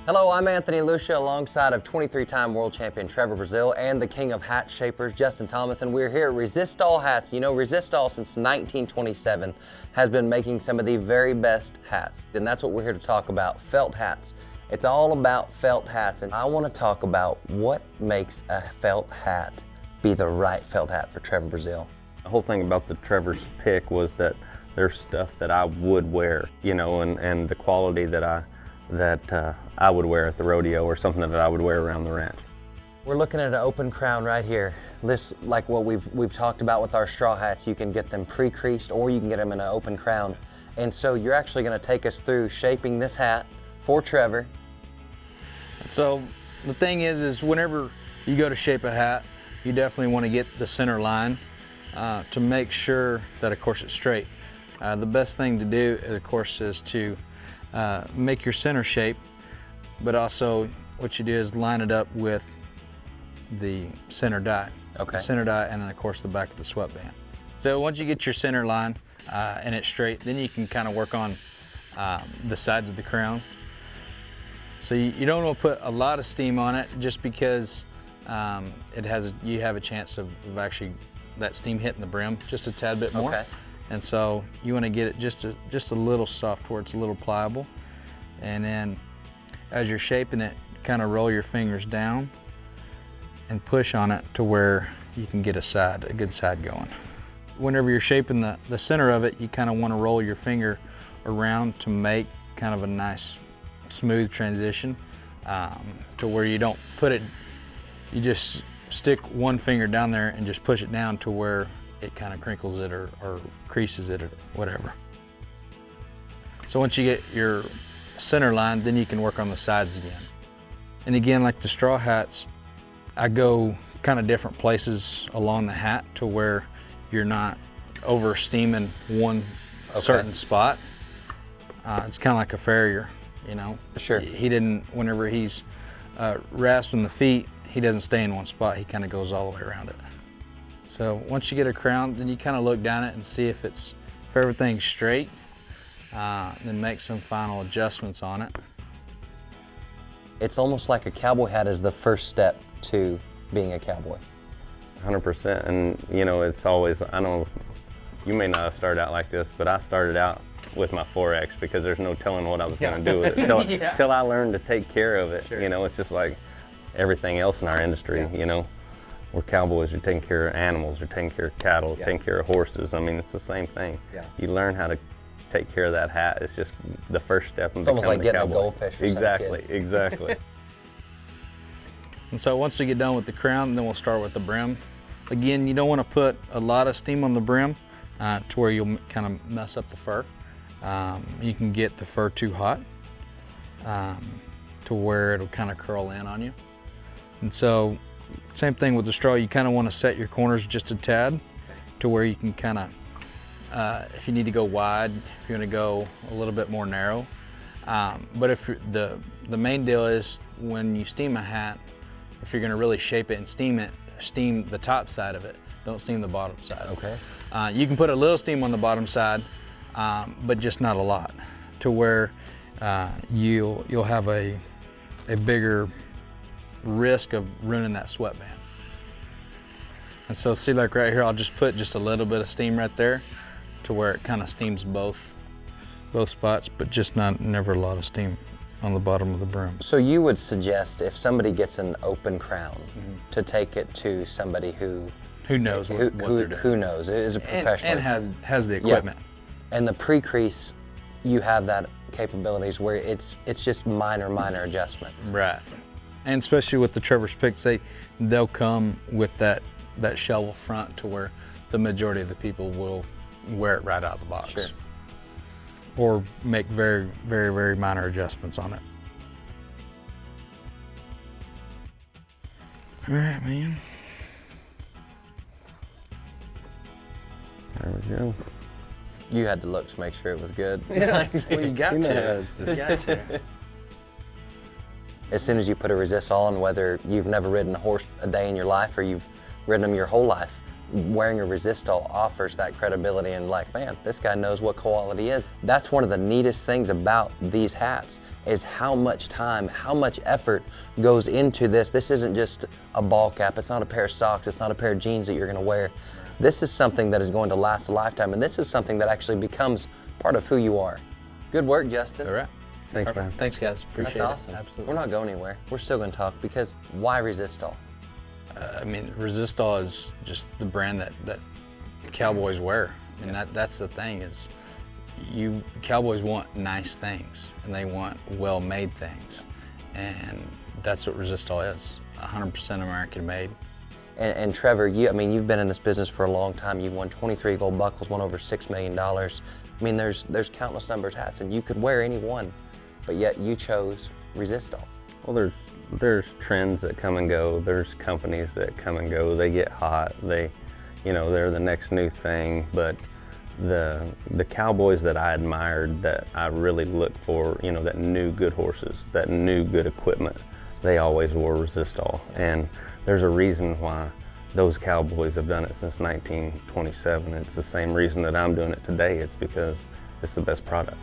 Hello, I'm Anthony Lucia alongside of 23-time world champion Trevor Brazile and the king of hat shapers, Justin Thomason. We're here at Resistol Hats. You know, Resistol since 1927 has been making some of the very best hats, and that's what we're here to talk about, felt hats. It's all about felt hats, and I want to talk about what makes a felt hat be the right felt hat for Trevor Brazile. The whole thing about the Trevor's pick was that there's stuff that I would wear, you know, and the quality that I would wear at the rodeo or something that I would wear around the ranch. We're looking at an open crown right here. This, like what we've talked about with our straw hats, you can get them pre-creased or you can get them in an open crown. And so you're actually going to take us through shaping this hat for Trevor. So the thing is whenever you go to shape a hat, you definitely want to get the center line to make sure that, of course, it's straight. The best thing to do, of course, is to make your center shape, but also what you do is line it up with the center die. Okay. The center die, and then of course the back of the sweatband. So once you get your center line and it's straight, then you can kind of work on the sides of the crown. So you don't want to put a lot of steam on it, just because you have a chance of actually that steam hitting the brim just a tad bit more. Okay. And so you want to get it just a little soft where it's a little pliable. And then as you're shaping it, kind of roll your fingers down and push on it to where you can get a good side going. Whenever you're shaping the center of it, you kind of want to roll your finger around to make kind of a nice smooth transition to where you don't put it, you just stick one finger down there and just push it down to where it kind of crinkles it or creases it or whatever. So once you get your center line, then you can work on the sides again. And again, like the straw hats, I go kind of different places along the hat to where you're not over steaming one certain spot. It's kind of like a farrier, you know. Sure. Whenever he's rasping the feet, he doesn't stay in one spot, he kind of goes all the way around it. So once you get a crown, then you kind of look down it and see if everything's straight, then make some final adjustments on it. It's almost like a cowboy hat is the first step to being a cowboy. 100%, and you know, it's always, I know you may not have started out like this, but I started out with my 4X because there's no telling what I was going to do with it till I learned to take care of it. Sure. You know, it's just like everything else in our industry, you know. We're cowboys, you're taking care of animals, you're taking care of cattle, taking care of horses. I mean, it's the same thing. Yeah. You learn how to take care of that hat. It's just the first step in becoming a cowboy. It's almost like getting a goldfish for exactly, some kids. Exactly. And so once we get done with the crown, then we'll start with the brim. Again, you don't want to put a lot of steam on the brim to where you'll kind of mess up the fur. You can get the fur too hot to where it'll kind of curl in on you. And so same thing with the straw, you kind of want to set your corners just a tad to where you can kind of, if you need to go wide, if you're going to go a little bit more narrow. But if the main deal is when you steam a hat, if you're going to really shape it and steam the top side of it, don't steam the bottom side. Okay. You can put a little steam on the bottom side, but just not a lot, to where you'll have a bigger risk of ruining that sweatband. And so see, like right here, I'll just put just a little bit of steam right there to where it kind of steams both spots, but just never a lot of steam on the bottom of the brim. So you would suggest if somebody gets an open crown to take it to somebody who knows what they're doing. Who knows, is a professional. And has the equipment. Yeah. And the pre-crease, you have that capabilities where it's just minor adjustments. Right. And especially with the Trevor's picks, they'll come with that shovel front to where the majority of the people will wear it right out of the box. Sure. Or make very, very, very minor adjustments on it. All right, man. There we go. You had to look to make sure it was good. Yeah. Well, you got to. You got to. As soon as you put a Resistol on, whether you've never ridden a horse a day in your life or you've ridden them your whole life, wearing a Resistol offers that credibility and like, man, this guy knows what quality is. That's one of the neatest things about these hats is how much time, how much effort goes into this. This isn't just a ball cap, it's not a pair of socks, it's not a pair of jeans that you're gonna wear. This is something that is going to last a lifetime, and this is something that actually becomes part of who you are. Good work, Justin. All right. Thanks, man. Thanks, guys. Appreciate That's awesome. it. Absolutely. We're not going anywhere. We're still gonna talk because why Resistol? I mean, Resistol is just the brand that cowboys wear. And that's the thing is cowboys want nice things and they want well-made things. And that's what Resistol is, 100% American made. And Trevor, you've been in this business for a long time. You've won 23 gold buckles, won over $6 million. I mean, there's countless numbers of hats and you could wear any one, but yet you chose Resistol. Well, there's trends that come and go. There's companies that come and go. They get hot. They're the next new thing. But the cowboys that I admired, that I really looked for, that knew good horses, that knew good equipment, they always wore Resistol. And there's a reason why those cowboys have done it since 1927. It's the same reason that I'm doing it today. It's because it's the best product.